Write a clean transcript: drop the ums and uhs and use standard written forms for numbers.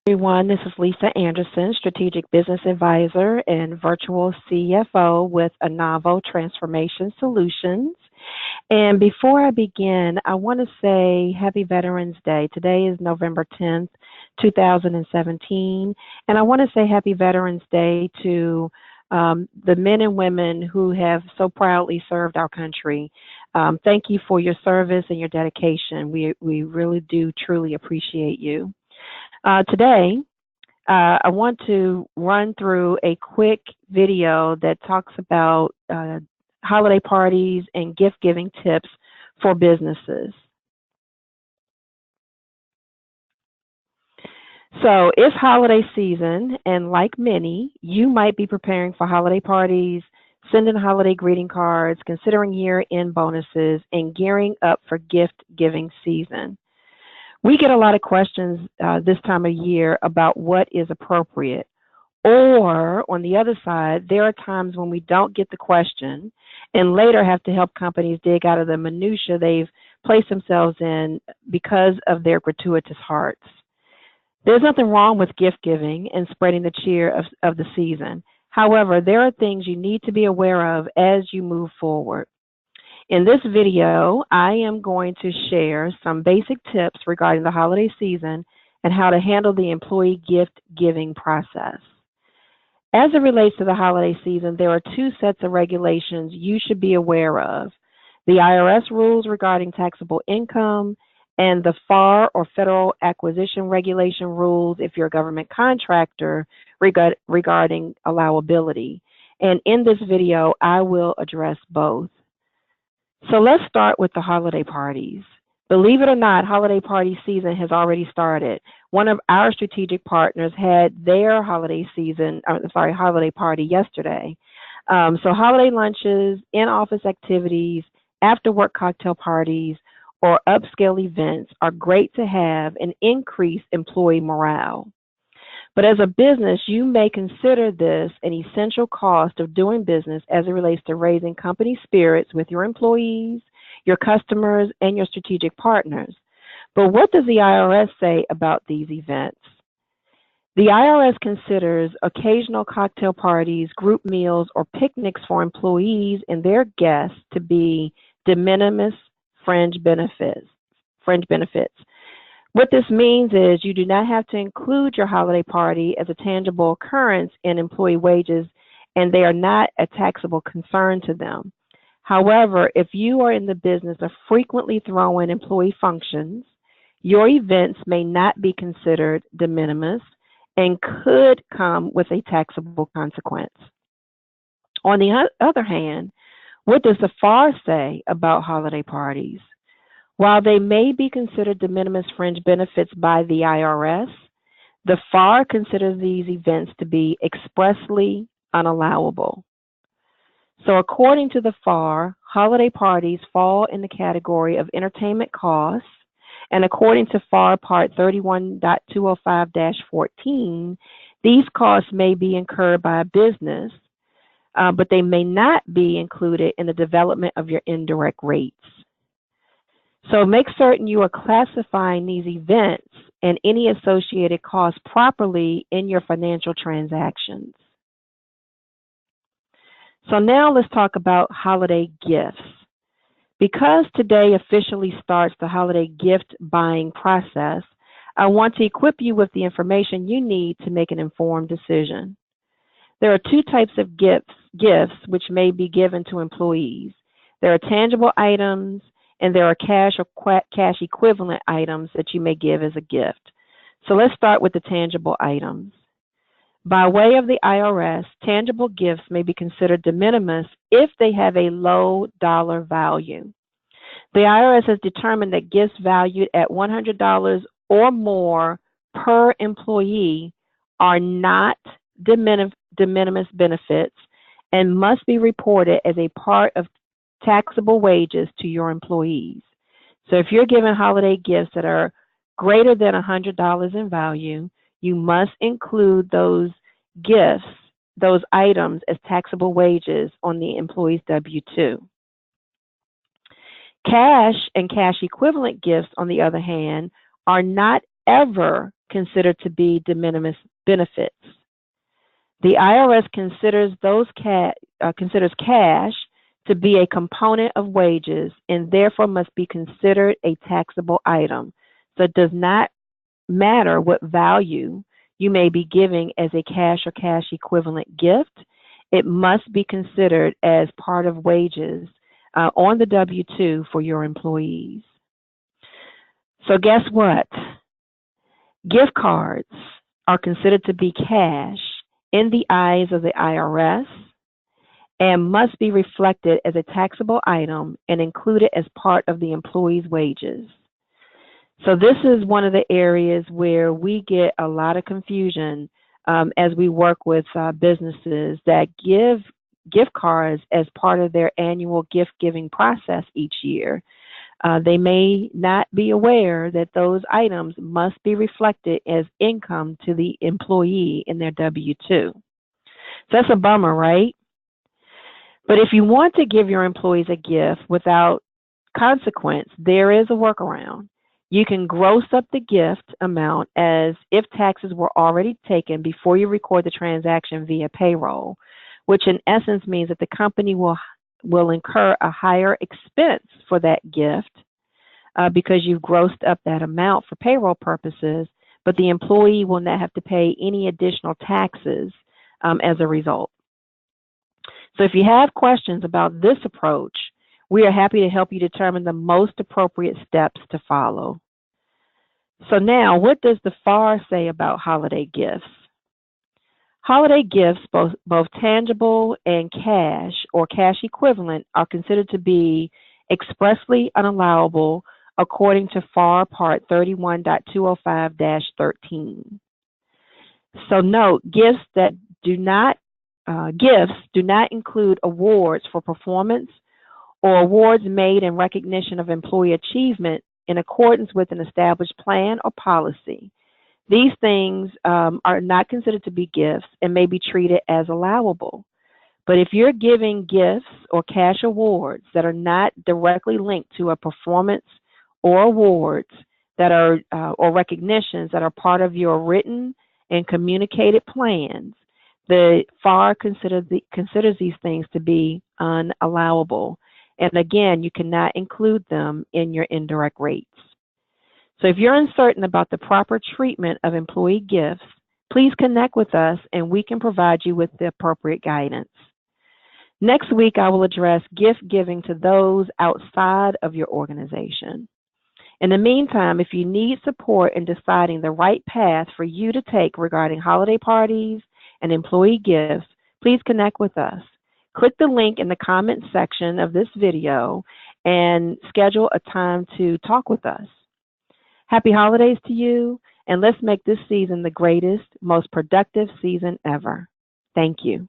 Everyone. This is Lisa Anderson, Strategic Business Advisor and Virtual CFO with Anavo Transformation Solutions. And before I begin, I want to say Happy Veterans Day. Today is November 10th, 2017. And I want to say Happy Veterans Day to the men and women who have so proudly served our country. Thank you for your service and your dedication. We really do truly appreciate you. Today, I want to run through a quick video that talks about holiday parties and gift giving tips for businesses. So it's holiday season, and like many, you might be preparing for holiday parties, sending holiday greeting cards, considering year-end bonuses, and gearing up for gift giving season. We get a lot of questions this time of year about what is appropriate. Or on the other side, there are times when we don't get the question and later have to help companies dig out of the minutia they've placed themselves in because of their gratuitous hearts. There's nothing wrong with gift giving and spreading the cheer of the season. However, there are things you need to be aware of as you move forward. In this video, I am going to share some basic tips regarding the holiday season and how to handle the employee gift giving process. As it relates to the holiday season, there are two sets of regulations you should be aware of: the IRS rules regarding taxable income and the FAR or Federal Acquisition Regulation rules if you're a government contractor regarding allowability. And in this video, I will address both. So let's start with the holiday parties. Believe it or not, holiday party season has already started. One of our strategic partners had their holiday party yesterday. So holiday lunches, in-office activities, after-work cocktail parties, or upscale events are great to have and increase employee morale. But as a business, you may consider this an essential cost of doing business as it relates to raising company spirits with your employees, your customers, and your strategic partners. But what does the IRS say about these events? The IRS considers occasional cocktail parties, group meals, or picnics for employees and their guests to be de minimis fringe benefits. What this means is you do not have to include your holiday party as a tangible occurrence in employee wages, and they are not a taxable concern to them. However, if you are in the business of frequently throwing employee functions, your events may not be considered de minimis and could come with a taxable consequence. On the other hand, what does the FAR say about holiday parties? While they may be considered de minimis fringe benefits by the IRS, the FAR considers these events to be expressly unallowable. So according to the FAR, holiday parties fall in the category of entertainment costs, and according to FAR Part 31.205-14, these costs may be incurred by a business, but they may not be included in the development of your indirect rates. So make certain you are classifying these events and any associated costs properly in your financial transactions. So now let's talk about holiday gifts. Because today officially starts the holiday gift buying process, I want to equip you with the information you need to make an informed decision. There are two types of gifts which may be given to employees. There are tangible items, and there are cash or cash equivalent items that you may give as a gift. So let's start with the tangible items. By way of the IRS, tangible gifts may be considered de minimis if they have a low dollar value. The IRS has determined that gifts valued at $100 or more per employee are not de minimis benefits and must be reported as a part of taxable wages to your employees. So if you're giving holiday gifts that are greater than $100 in value, you must include those gifts, those items, as taxable wages on the employee's W-2. Cash and cash equivalent gifts, on the other hand, are not ever considered to be de minimis benefits. The IRS considers cash to be a component of wages and therefore must be considered a taxable item. So it does not matter what value you may be giving as a cash or cash equivalent gift. It must be considered as part of wages on the W-2 for your employees. So guess what? Gift cards are considered to be cash in the eyes of the IRS and must be reflected as a taxable item and included as part of the employee's wages. So this is one of the areas where we get a lot of confusion as we work with businesses that give gift cards as part of their annual gift giving process each year. They may not be aware that those items must be reflected as income to the employee in their W-2. So that's a bummer, right? But if you want to give your employees a gift without consequence, there is a workaround. You can gross up the gift amount as if taxes were already taken before you record the transaction via payroll, which in essence means that the company will incur a higher expense for that gift because you've grossed up that amount for payroll purposes, but the employee will not have to pay any additional taxes as a result. So if you have questions about this approach, we are happy to help you determine the most appropriate steps to follow. So now, what does the FAR say about holiday gifts? Holiday gifts, both tangible and cash or cash equivalent, are considered to be expressly unallowable according to FAR Part 31.205-13. So note, gifts do not include awards for performance or awards made in recognition of employee achievement in accordance with an established plan or policy. These things are not considered to be gifts and may be treated as allowable. But if you're giving gifts or cash awards that are not directly linked to a performance or awards that are or recognitions that are part of your written and communicated plans, the FAR considers these things to be unallowable. And again, you cannot include them in your indirect rates. So if you're uncertain about the proper treatment of employee gifts, please connect with us and we can provide you with the appropriate guidance. Next week, I will address gift giving to those outside of your organization. In the meantime, if you need support in deciding the right path for you to take regarding holiday parties and employee gifts, please connect with us. Click the link in the comments section of this video and schedule a time to talk with us. Happy holidays to you, and let's make this season the greatest, most productive season ever. Thank you.